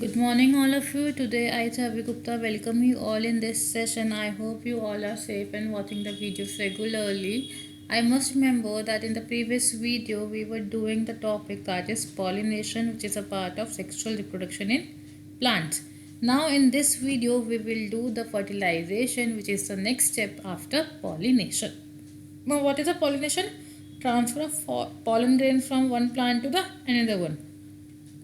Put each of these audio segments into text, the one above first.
Good morning, all of you. Today, I, Chavi Gupta, welcome you all in this session. I hope you all are safe and watching the videos regularly. I must remember that in the previous video, we were doing the topic that is pollination, which is a part of sexual reproduction in plants. Now, in this video, we will do the fertilization, which is the next step after pollination. Now, what is a pollination? Transfer of pollen grain from one plant to the another one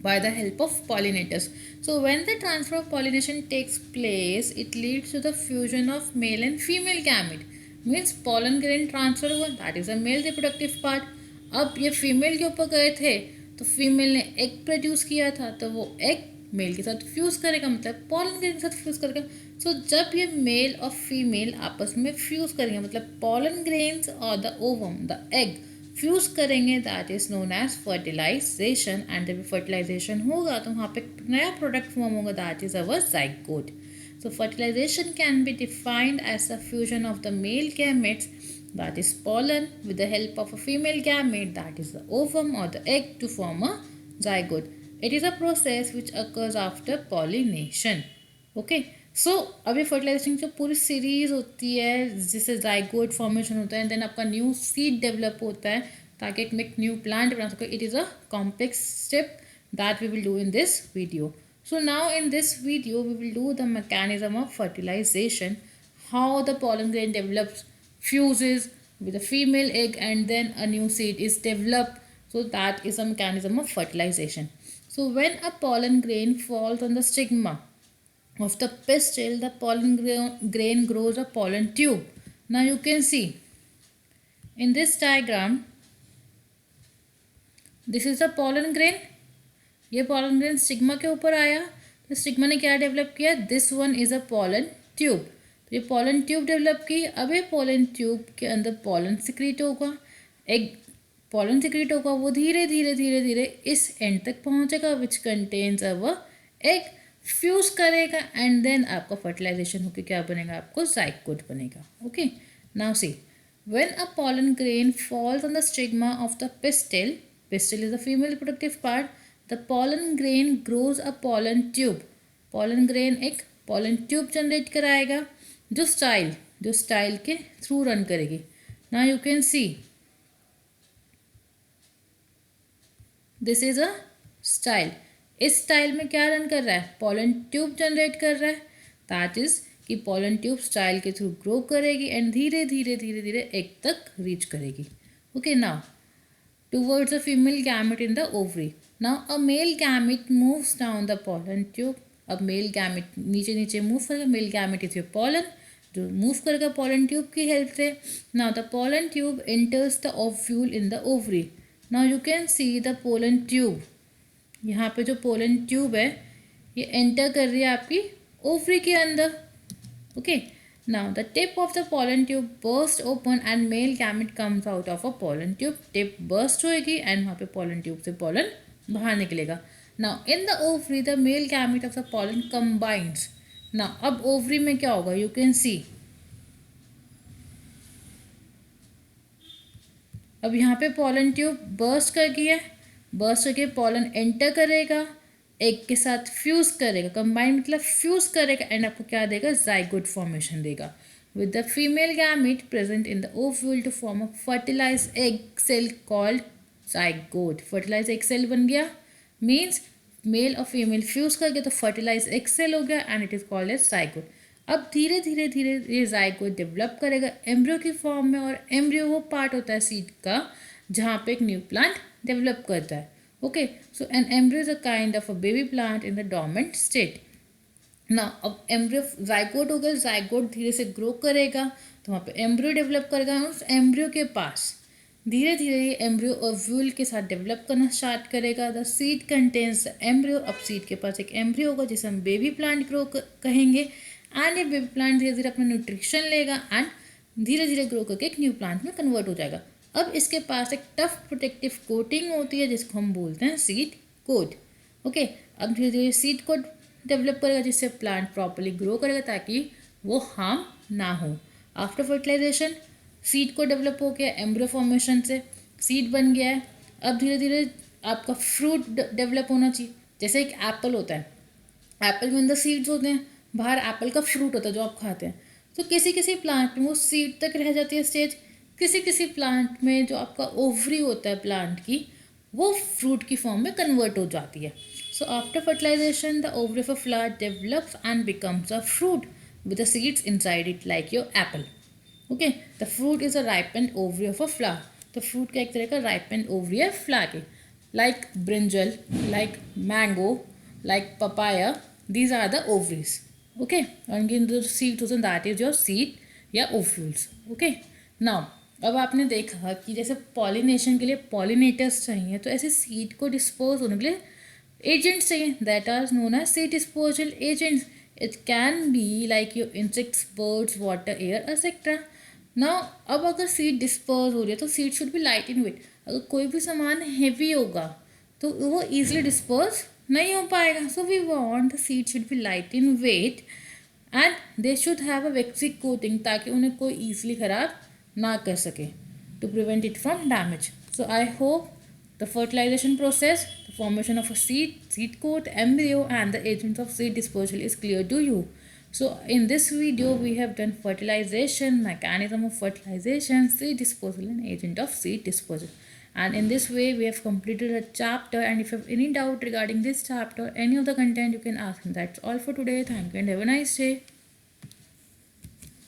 by the help of pollinators. So when the transfer of pollination takes place, it leads to the fusion of male and female gamete. Means pollen grain transfer हुआ, that is a male reproductive part. अब ये female के ऊपर गए थे तो female ने egg produce किया था, तो वो एग मेल के साथ फ्यूज करेगा, मतलब पॉलन ग्रेन के साथ फ्यूज करेगा. सो जब ये मेल और फीमेल आपस में फ्यूज करेंगे, मतलब पॉलन ग्रेन्स और the ovum, the egg fuse करेंगे, that is known as fertilisation. And जब फर्टिलाइजेशन होगा तो वहाँ पे नया प्रोडक्ट फॉर्म होगा, that is our zygote. So fertilization can be defined as the fusion of the male gametes, that is pollen, with the help of a female gamete, that is the ovum or the egg, to form a zygote. It is a process which occurs after pollination. Okay. सो अभी fertilisation की जो पूरी series होती है जिससे zygote formation होता है and then आपका न्यू सीड डेवलप होता है ताकि एक में न्यू प्लांट बना सके. It is a complex step that we will do in this video. So now in this video we will do the mechanism of fertilization, how the pollen grain develops, fuses with a female egg and then a new seed is developed. So that is a mechanism of fertilization. So when a pollen grain falls on the stigma of the pistil, the pollen grain grows a pollen tube. Now you can see in this diagram, this is the pollen grain. ये pollen grain stigma के ऊपर आया तो stigma ने क्या develop किया, this one is a pollen tube. तो ये pollen ट्यूब डेवलप की. अब ये pollen ट्यूब के अंदर pollen सिक्रीट होगा, एक pollen सिक्रीट होगा, वो धीरे धीरे धीरे धीरे इस एंड तक पहुंचेगा which contains our egg, fuse करेगा एंड देन आपका फर्टिलाइजेशन होकर क्या बनेगा, आपको zygote बनेगा. Okay. Now see, when a pollen grain falls on the stigma of the pistil, pistil is the female reproductive part, the pollen grain grows a pollen tube. pollen grain एक pollen tube generate कराएगा जो style के through run करेगी. Now you can see this is a style. इस style में क्या run कर रहा है, pollen ट्यूब जनरेट कर रहा है. दैट इज कि pollen ट्यूब स्टाइल के थ्रू ग्रो करेगी एंड धीरे धीरे धीरे धीरे एग तक रीच करेगी. Okay. Now towards a female gamete in the ovary. Now a male gamete moves down the pollen tube. अब मेल गैमेट नीचे नीचे मूव करेगा, male gamete is your pollen जो मूव करेगा pollen ट्यूब की help से. Now the pollen tube enters the ovule in the ovary. Now you can see the pollen tube. यहाँ पे जो pollen ट्यूब है ये एंटर कर रही है आपकी ओवरी के अंदर. Okay. Now the tip of the pollen tube burst open and male gamete comes out of a pollen tube. Tip burst होएगी and वहाँ पे pollen tube से pollen बाहर निकलेगा. Now in the ovary the male gamete of the pollen combines. Now अब ovary में क्या होगा, you can see. अब यहाँ पे pollen tube burst कर गई है, burst करके pollen enter करेगा, एग के साथ फ्यूज करेगा, कंबाइन मतलब फ्यूज करेगा एंड आपको क्या देगा, zygote फॉर्मेशन देगा with the female gamete present in the ovule to form a fertilize egg cell called zygote. Fertilize egg cell बन गया मीन्स मेल और फीमेल फ्यूज कर गया तो फर्टिलाइज एग सेल हो गया and it is called as zygote. अब धीरे धीरे धीरे ये zygote डेवलप करेगा एम्ब्रियो की फॉर्म में, और एम्ब्रियो वो पार्ट होता है सीड का जहाँ पे एक न्यू प्लांट डेवलप करता है. Okay, so an embryo is a kind of a baby plant in the dormant state. Now अब एम्ब्रियो zygote हो गया, zygote धीरे से ग्रो करेगा तो वहाँ पे एम्ब्रियो डेवलप करेगा. उस एम्ब्रियो के पास धीरे धीरे ये एम्ब्रियो ओव्यूल के साथ डेवलप करना स्टार्ट करेगा. The seed contains embryo. अब सीड के पास एक एम्ब्रियो होगा जिसे हम बेबी प्लांट ग्रो कहेंगे एंड ये बेबी प्लांट धीरे धीरे अपना न्यूट्रिशन लेगा एंड धीरे धीरे ग्रो करके एक न्यू प्लांट में कन्वर्ट हो जाएगा. अब इसके पास एक टफ प्रोटेक्टिव कोटिंग होती है जिसको हम बोलते हैं सीड कोट. ओके. अब धीरे धीरे सीड कोट डेवलप करेगा जिससे प्लांट प्रॉपर्ली ग्रो करेगा ताकि वो हार्म ना हो. आफ्टर फर्टिलाइजेशन सीड को डेवलप हो गया एम्ब्रियो फॉर्मेशन से, सीड बन गया है. अब धीरे धीरे आपका फ्रूट डेवलप होना चाहिए. जैसे एक एप्पल होता है, एप्पल में अंदर सीड्स होते हैं, बाहर एप्पल का फ्रूट होता है जो आप खाते हैं। तो किसी किसी प्लांट में वो सीड तक रह जाती है स्टेज, किसी किसी प्लांट में जो आपका ओवरी होता है प्लांट की, वो फ्रूट की फॉर्म में कन्वर्ट हो जाती है. So after fertilization the ovary of a flower develops and becomes a fruit with the seeds inside it like your apple. Okay, the fruit is a ripened ovary of a flower. The fruit का एक तरह का ripened ovary है flower के. Like brinjal, like mango, like papaya, these are the ovaries. Okay, and in the seed chosen that is your seed या ovules. Okay, now अब आपने देखा कि जैसे पॉलिनेशन के लिए पॉलिनेटर्स चाहिए, तो ऐसे सीड को डिस्पोज होने के लिए agents चाहिए, that are known as seed disposal agents. It can be like your insects, birds, water, air, etc. Now अब अगर सीड डिस्पर्स हो रही है तो seed should be light in weight. अगर कोई भी सामान हेवी होगा तो वो easily डिस्पर्स नहीं हो पाएगा. So we want the seed should be light in weight and they should have a waxy coating, ताकि उन्हें कोई ईजिली ख़राब ना कर सके, to prevent it from damage. So I hope the fertilization process, the formation of a seed coat, embryo and the agents of seed dispersal is clear to you. So in this video we have done fertilization, mechanism of fertilization, seed dispersal and agent of seed dispersal. And in this way we have completed a chapter, and if you have any doubt regarding this chapter, any of the content, you can ask me. That's all for today. Thank you and have a nice day.